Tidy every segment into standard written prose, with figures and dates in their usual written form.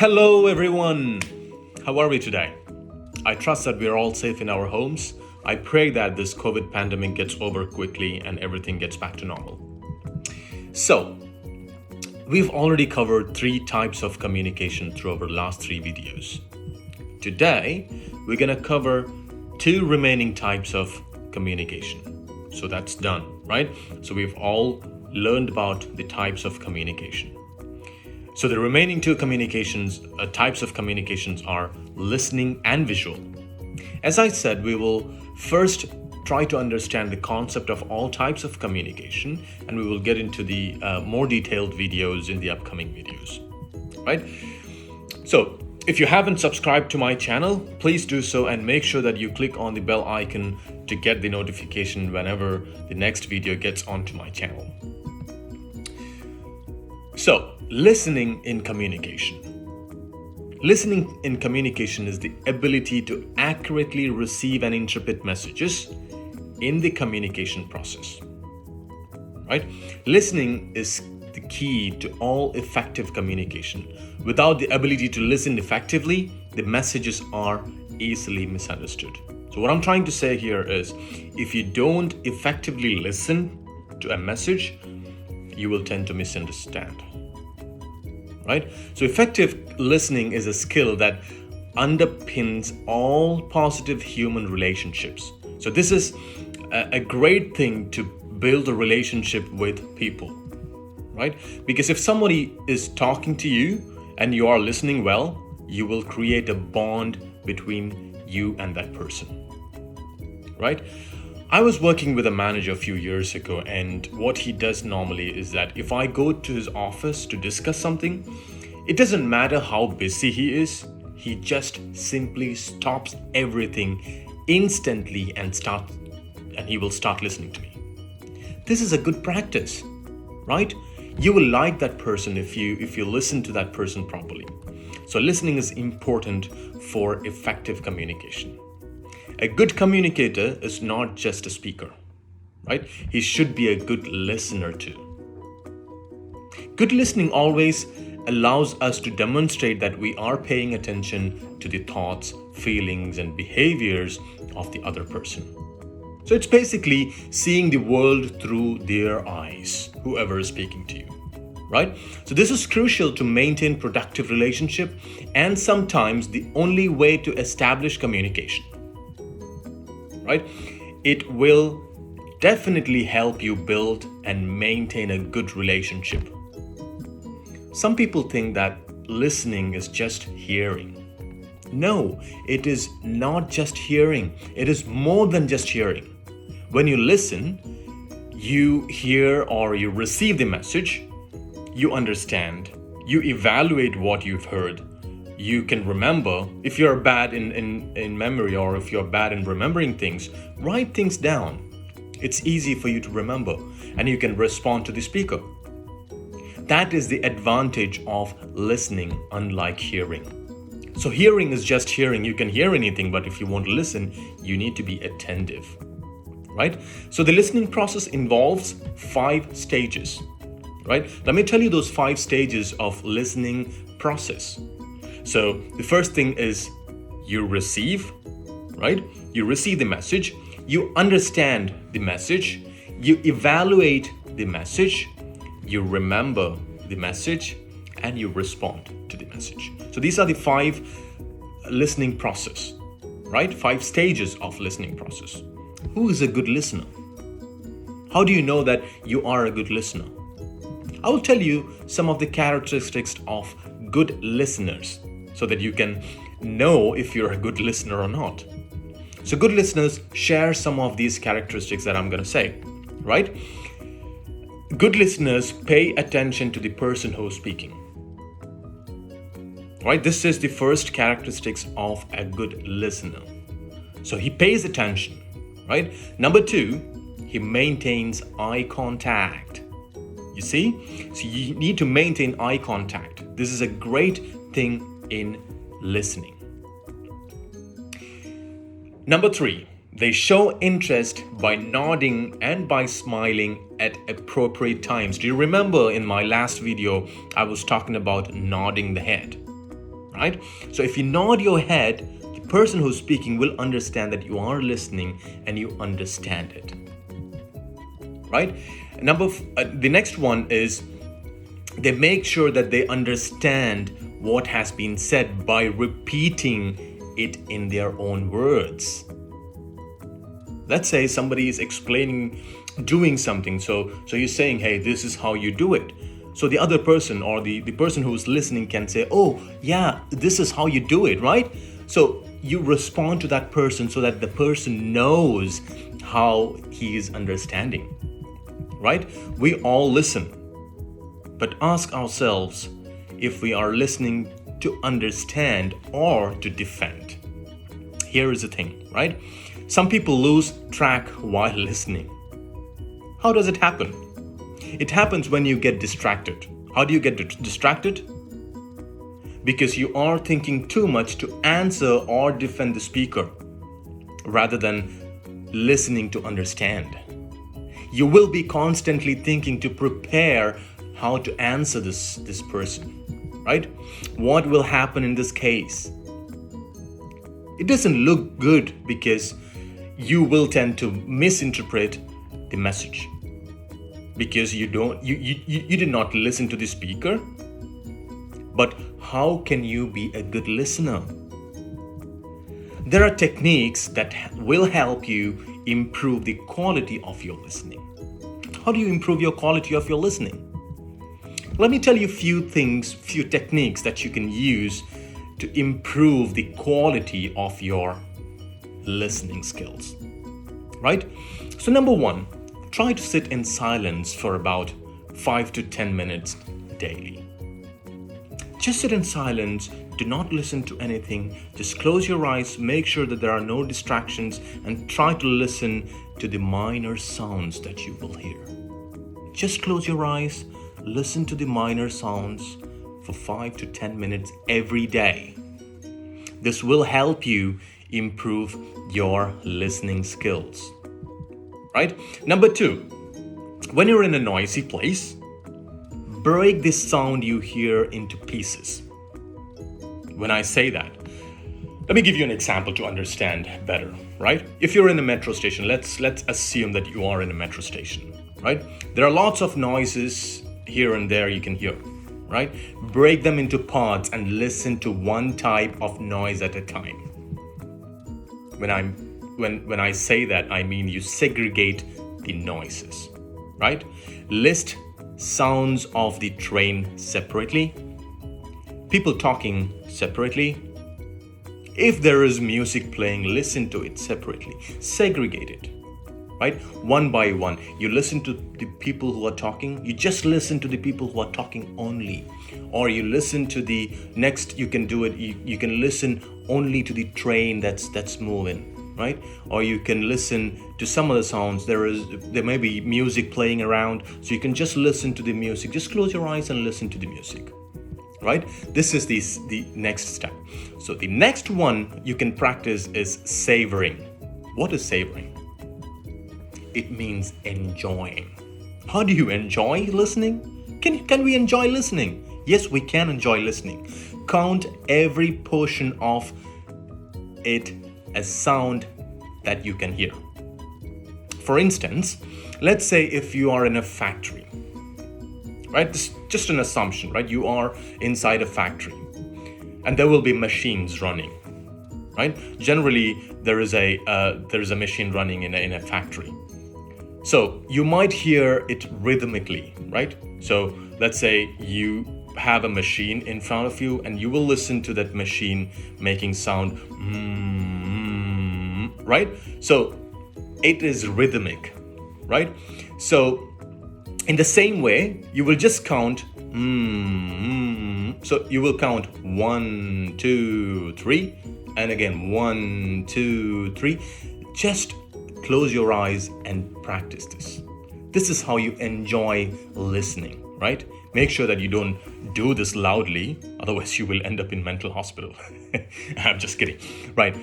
Hello, everyone. How are we today? I trust that we're all safe in our homes. I pray that this COVID pandemic gets over quickly and everything gets back to normal. So, we've already covered 3 types of communication through our last 3 videos. Today, we're going to cover 2 remaining types of communication. So that's done, right? So we've all learned about the types of communication. So the remaining 2 types of communications are listening and visual. As I said, we will first try to understand the concept of all types of communication, and we will get into the more detailed videos in the upcoming videos, right? So if you haven't subscribed to my channel, please do so and make sure that you click on the bell icon to get the notification whenever the next video gets onto my channel. So, listening in communication. Listening in communication is the ability to accurately receive and interpret messages in the communication process, right? Listening is the key to all effective communication. Without the ability to listen effectively, the messages are easily misunderstood. So what I'm trying to say here is, if you don't effectively listen to a message, you will tend to misunderstand, right? So effective listening is a skill that underpins all positive human relationships. So this is a great thing to build a relationship with people, right? Because if somebody is talking to you and you are listening well, you will create a bond between you and that person, right? I was working with a manager a few years ago, and what he does normally is that if I go to his office to discuss something, it doesn't matter how busy he is, he just simply stops everything instantly and he will start listening to me. This is a good practice, right? You will like that person if you listen to that person properly. So listening is important for effective communication. A good communicator is not just a speaker, right? He should be a good listener too. Good listening always allows us to demonstrate that we are paying attention to the thoughts, feelings, and behaviors of the other person. So it's basically seeing the world through their eyes, whoever is speaking to you, right? So this is crucial to maintain productive relationship and sometimes the only way to establish communication. Right? It will definitely help you build and maintain a good relationship. Some people think that listening is just hearing. No, it is not just hearing. It is more than just hearing. When you listen, you hear or you receive the message, you understand, you evaluate what you've heard. You can remember. If you're bad in memory or if you're bad in remembering things, write things down. It's easy for you to remember and you can respond to the speaker. That is the advantage of listening, unlike hearing. So hearing is just hearing. You can hear anything, but if you want to listen, you need to be attentive, right? So the listening process involves 5 stages, right? Let me tell you those 5 stages of listening process. So the first thing is you receive, right? You receive the message, you understand the message, you evaluate the message, you remember the message, and you respond to the message. So these are the 5 listening process, right? 5 stages of listening process. Who is a good listener? How do you know that you are a good listener? I will tell you some of the characteristics of good listeners, so that you can know if you're a good listener or not. So good listeners share some of these characteristics that I'm going to say, right? Good listeners pay attention to the person who's speaking, right? This is the first characteristics of a good listener. So he pays attention, right? Number 2, he maintains eye contact. You see? So you need to maintain eye contact. This is a great thing in listening. Number 3, they show interest by nodding and by smiling at appropriate times. Do you remember in my last video, I was talking about nodding the head, right? So if you nod your head, the person who's speaking will understand that you are listening and you understand it, right? The next one is they make sure that they understand what has been said by repeating it in their own words. Let's say somebody is explaining doing something, so you're saying, hey, this is how you do it. So the other person or the person who's listening can say, oh yeah, this is how you do it, right? So you respond to that person so that the person knows how he is understanding, right? We all listen, but ask ourselves if we are listening to understand or to defend. Here is the thing, right? Some people lose track while listening. How does it happen? It happens when you get distracted. How do you get distracted? Because you are thinking too much to answer or defend the speaker rather than listening to understand. You will be constantly thinking to prepare how to answer this person, right? What will happen in this case? It doesn't look good because you will tend to misinterpret the message because you did not listen to the speaker. But how can you be a good listener? There are techniques that will help you improve the quality of your listening. How do you improve your quality of your listening? Let me tell you few techniques that you can use to improve the quality of your listening skills, right? So number one, try to sit in silence for about 5 to 10 minutes daily. Just sit in silence, do not listen to anything, just close your eyes, make sure that there are no distractions, and try to listen to the minor sounds that you will hear. Just close your eyes, listen to the minor sounds for 5 to 10 minutes every day. This will help you improve your listening skills, right? Number two, when you're in a noisy place, break the sound you hear into pieces. When I say that, let me give you an example to understand better, right? If you're in a metro station, let's assume that you are in a metro station, right? There are lots of noises here and there you can hear, right? Break them into parts and listen to one type of noise at a time. When I say that, I mean you segregate the noises, right? List sounds of the train separately, people talking separately. If there is music playing, listen to it separately. Segregate it, right? One by one. You listen to the people who are talking. You just listen to the people who are talking only. Or you listen to the next, you can do it. You can listen only to the train that's moving, right? Or you can listen to some of the sounds. There may be music playing around, so you can just listen to the music. Just close your eyes and listen to the music, right? This is the next step. So the next one you can practice is savoring. What is savoring? It means enjoying. How do you enjoy listening? Can we enjoy listening? Yes, we can enjoy listening. Count every portion of it as sound that you can hear. For instance, let's say if you are in a factory, right? This is just an assumption, right? You are inside a factory and there will be machines running, right? Generally, there is a machine running in a factory. So you might hear it rhythmically, right? So let's say you have a machine in front of you and you will listen to that machine making sound, right? So it is rhythmic, right? So in the same way, you will just count, so you will count 1, 2, 3, and again 1, 2, 3. Just close your eyes and practice this. This is how you enjoy listening, right? Make sure that you don't do this loudly, otherwise you will end up in mental hospital. I'm just kidding, right?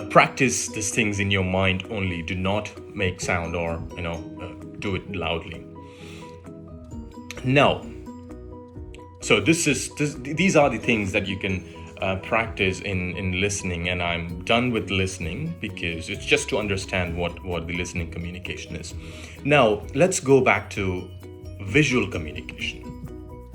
Practice these things in your mind only. Do not make sound or do it loudly. Now, so these are the things that you can practice in listening, and I'm done with listening because it's just to understand what the listening communication is. Now, let's go back to visual communication,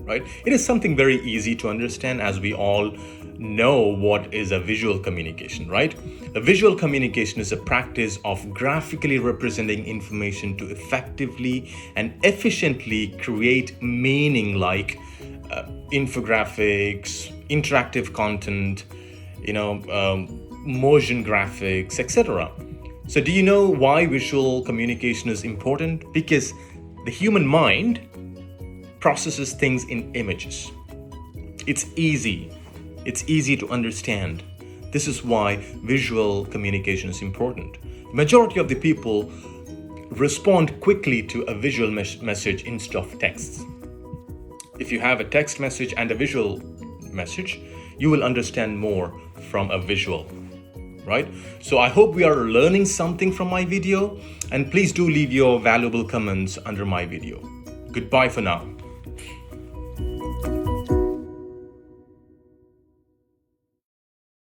right? It is something very easy to understand, as we all know what is a visual communication, right? A visual communication is a practice of graphically representing information to effectively and efficiently create meaning, like infographics, interactive content, motion graphics, etc. So do you know why visual communication is important? Because the human mind processes things in images. It's easy to understand. This is why visual communication is important. Majority of the people respond quickly to a visual message instead of text. If you have a text message and a visual message, you will understand more from a visual, right? So I hope we are learning something from my video, and please do leave your valuable comments under my video. Goodbye for now.